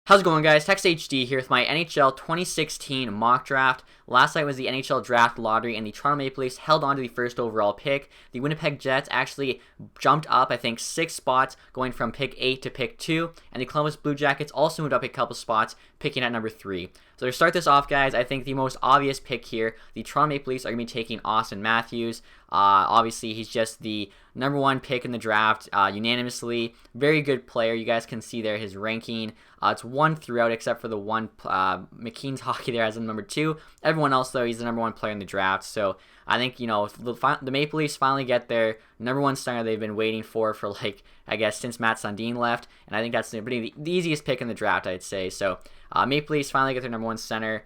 How's it going, guys? Tex HD here with my NHL 2016 mock draft. Last night was the NHL draft lottery, and the Toronto Maple Leafs held on to the first overall pick. The Winnipeg Jets actually jumped up, I think, 6 spots, going from pick 8 to pick 2, and the Columbus Blue Jackets also moved up a couple spots, picking at number 3. So to start this off, guys, I think the most obvious pick here, the Toronto Maple Leafs are going to be taking Auston Matthews. Obviously, he's just the number 1 pick in the draft, unanimously. Very good player. You guys can see there his ranking. It's 1 throughout, except for the one McKeen's Hockey there as a number 2. Everyone else, though, he's the number 1 player in the draft. So I think, the Maple Leafs finally get their number 1 center they've been waiting for like, I guess, since Matt Sundin left. And I think that's the easiest pick in the draft, I'd say. So Maple Leafs finally get their number 1 center.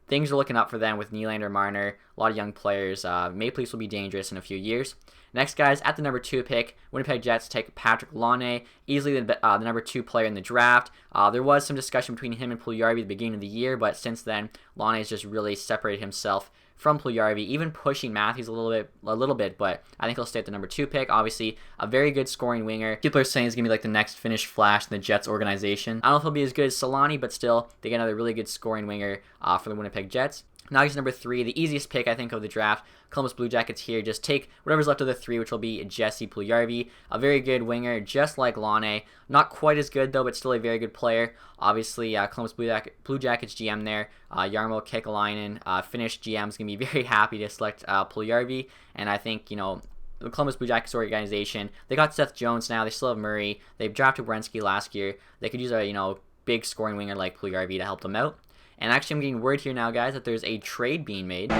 Things are looking up for them with Nylander, Marner, a lot of young players. Maple Leafs will be dangerous in a few years. Next, guys, at the number 2 pick, Winnipeg Jets take Patrick Laine, easily the number 2 player in the draft. There was some discussion between him and Puljujarvi at the beginning of the year, but since then, Laine has just really separated himself from Puljujarvi, even pushing Matthews a little bit, but I think he'll stay at the number 2 pick. Obviously, a very good scoring winger. People are saying he's going to be like the next Finnish Flash in the Jets organization. I don't know if he'll be as good as Solani, but still, they get another really good scoring winger for the Winnipeg Jets. Now he's number 3, the easiest pick, I think, of the draft. Columbus Blue Jackets here. Just take whatever's left of the 3, which will be Jesse Puljujarvi. A very good winger, just like Laine. Not quite as good, though, but still a very good player. Obviously, Columbus Blue Jackets GM there, Jarmo Kekalainen, Finnish GM, is going to be very happy to select Puljujarvi. And I think, the Columbus Blue Jackets organization, they got Seth Jones now. They still have Murray. They've drafted Werenski last year. They could use a, big scoring winger like Puljujarvi to help them out. And actually, I'm getting word here now, guys, that there's a trade being made.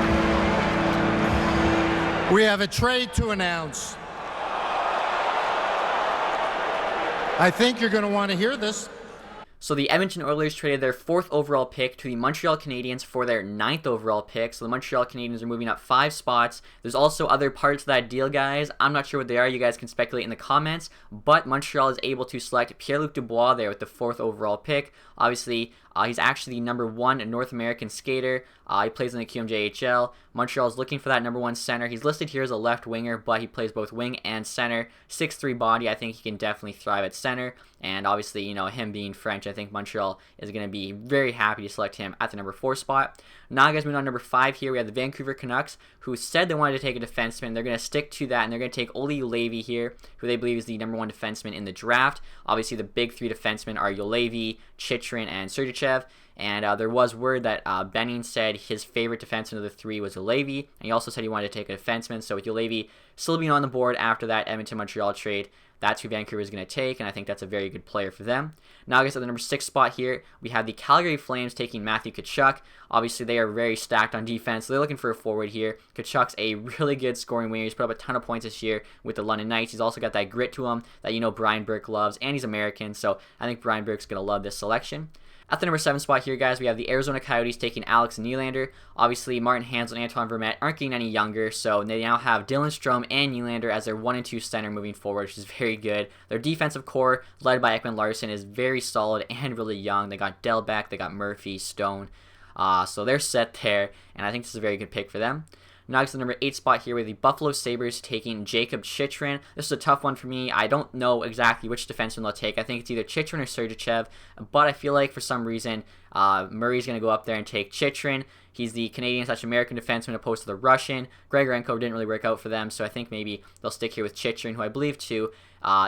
We have a trade to announce. I think you're going to want to hear this. So the Edmonton Oilers traded their 4th overall pick to the Montreal Canadiens for their 9th overall pick. So the Montreal Canadiens are moving up 5 spots. There's also other parts of that deal, guys. I'm not sure what they are. You guys can speculate in the comments. But Montreal is able to select Pierre-Luc Dubois there with the 4th overall pick. Obviously, he's actually the number 1 North American skater. He plays in the QMJHL. Montreal is looking for that number 1 center. He's listed here as a left winger, but he plays both wing and center. 6'3" body. I think he can definitely thrive at center. And obviously, him being French, I think Montreal is going to be very happy to select him at the number 4 spot. Now, guys, moving on to number 5 here, we have the Vancouver Canucks, who said they wanted to take a defenseman. They're going to stick to that, and they're going to take Olli Juolevi here, who they believe is the number 1 defenseman in the draft. Obviously, the big 3 defensemen are Juolevi, Chychrun, and Sergachev. And there was word that Benning said his favorite defenseman of the 3 was Juolevi, and he also said he wanted to take a defenseman. So with Juolevi still being on the board after that Edmonton-Montreal trade, that's who Vancouver is going to take, and I think that's a very good player for them. Now, I guess at the number 6 spot here, we have the Calgary Flames taking Matthew Tkachuk. Obviously, they are very stacked on defense, so they're looking for a forward here. Tkachuk's a really good scoring winger. He's put up a ton of points this year with the London Knights. He's also got that grit to him that Brian Burke loves, and he's American, so I think Brian Burke's going to love this selection. At the number 7 spot here, guys, we have the Arizona Coyotes taking Alex Nylander. Obviously, Martin Hanzal and Antoine Vermette aren't getting any younger, so they now have Dylan Strome and Nylander as their 1 and 2 center moving forward, which is very good. Their defensive core, led by Ekman Larsson, is very solid and really young. They got Delbeck, they got Murphy, Stone, so they're set there, and I think this is a very good pick for them. Now to the number 8 spot here with the Buffalo Sabres taking Jacob Chychrun. This is a tough one for me. I don't know exactly which defenseman they'll take. I think it's either Chychrun or Sergachev, but I feel like for some reason Murray's going to go up there and take Chychrun. He's the Canadian/American defenseman opposed to the Russian. Grigorenko didn't really work out for them, so I think maybe they'll stick here with Chychrun, who I believe too,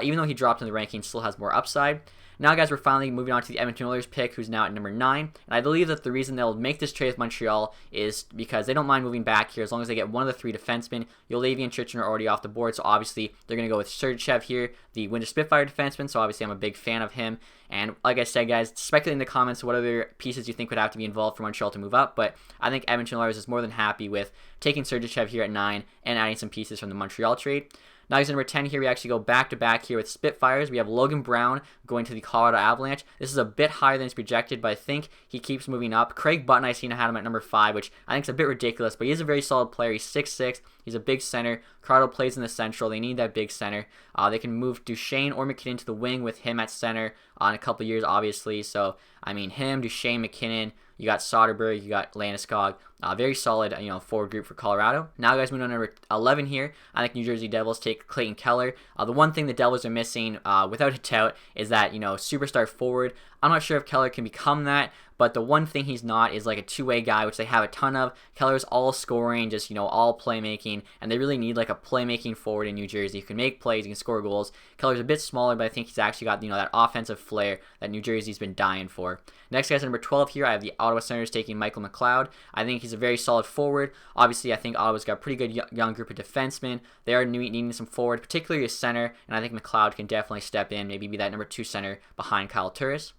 even though he dropped in the rankings, still has more upside. Now, guys, we're finally moving on to the Edmonton Oilers pick, who's now at number 9. And I believe that the reason they'll make this trade with Montreal is because they don't mind moving back here as long as they get one of the 3 defensemen. Juolevi and Chychrun are already off the board, so obviously they're going to go with Sergachev here, the Winter Spitfire defenseman, so obviously I'm a big fan of him. And like I said, guys, speculate in the comments what other pieces you think would have to be involved for Montreal to move up, but I think Edmonton Oilers is more than happy with taking Sergachev here at 9 and adding some pieces from the Montreal trade. Now, at number 10 here, we actually go back-to-back here with Spitfires. We have Logan Brown going to the Colorado Avalanche. This is a bit higher than it's projected, but I think he keeps moving up. Craig Button, I seen had him at number 5, which I think is a bit ridiculous, but he is a very solid player. He's 6'6". He's a big center. Colorado plays in the Central. They need that big center. They can move Duchesne or McKinnon to the wing with him at center in a couple years, obviously. So, I mean, him, Duchesne, McKinnon, you got Soderberg, you got Landeskog. Very solid, forward group for Colorado. Now, guys, moving on to number 11 here. I think New Jersey Devils take Clayton Keller. The one thing the Devils are missing, without a doubt, is that, superstar forward. I'm not sure if Keller can become that, but the one thing he's not is like a two-way guy, which they have a ton of. Keller's all scoring, just, you know, all playmaking, and they really need like a playmaking forward in New Jersey who can make plays, he can score goals. Keller's a bit smaller, but I think he's actually got, you know, that offensive flair that New Jersey's been dying for. Next guy's number 12 here. I have the Ottawa Senators taking Michael McLeod. I think he's a very solid forward. Obviously, I think Ottawa's got a pretty good young group of defensemen. They are needing some forward, particularly a center, and I think McLeod can definitely step in, maybe be that number 2 center behind Kyle Turris.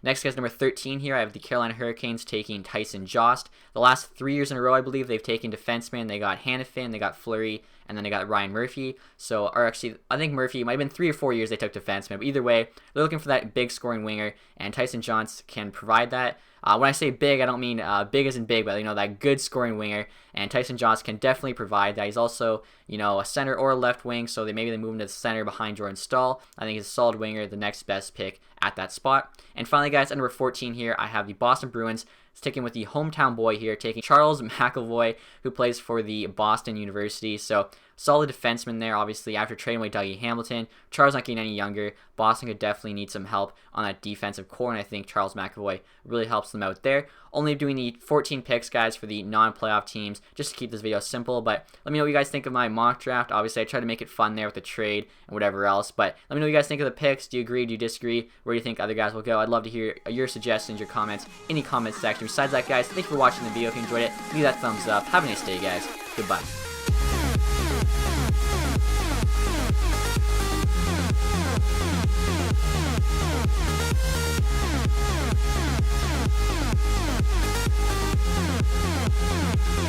Next guy's number 13 here. I have the Carolina Hurricanes taking Tyson Jost. The last 3 years in a row, I believe, they've taken defensemen. They got Hanifin, they got Fleury, and then they got Ryan Murphy. So, or actually, I think Murphy, it might have been 3 or 4 years they took defensemen. But either way, they're looking for that big scoring winger, and Tyson Jost can provide that. When I say big, I don't mean big as in big, but, you know, that good scoring winger. And Tyson Jost can definitely provide that. He's also, you know, a center or a left wing, so maybe they move him to the center behind Jordan Staal. I think he's a solid winger, the next best pick at that spot. And finally, guys, at number 14 here, I have the Boston Bruins sticking with the hometown boy here, taking Charles McAvoy, who plays for the Boston University. So, solid defenseman there, obviously, after trading away Dougie Hamilton. Charles not getting any younger. Boston could definitely need some help on that defensive core, and I think Charles McAvoy really helps them out there. Only doing the 14 picks, guys, for the non-playoff teams, just to keep this video simple. But let me know what you guys think of my mock draft. Obviously, I try to make it fun there with the trade and whatever else. But let me know what you guys think of the picks. Do you agree? Do you disagree? Where do you think other guys will go? I'd love to hear your suggestions, your comments, any comment section. Besides that, guys, thank you for watching the video. If you enjoyed it, leave that thumbs up. Have a nice day, guys. Goodbye.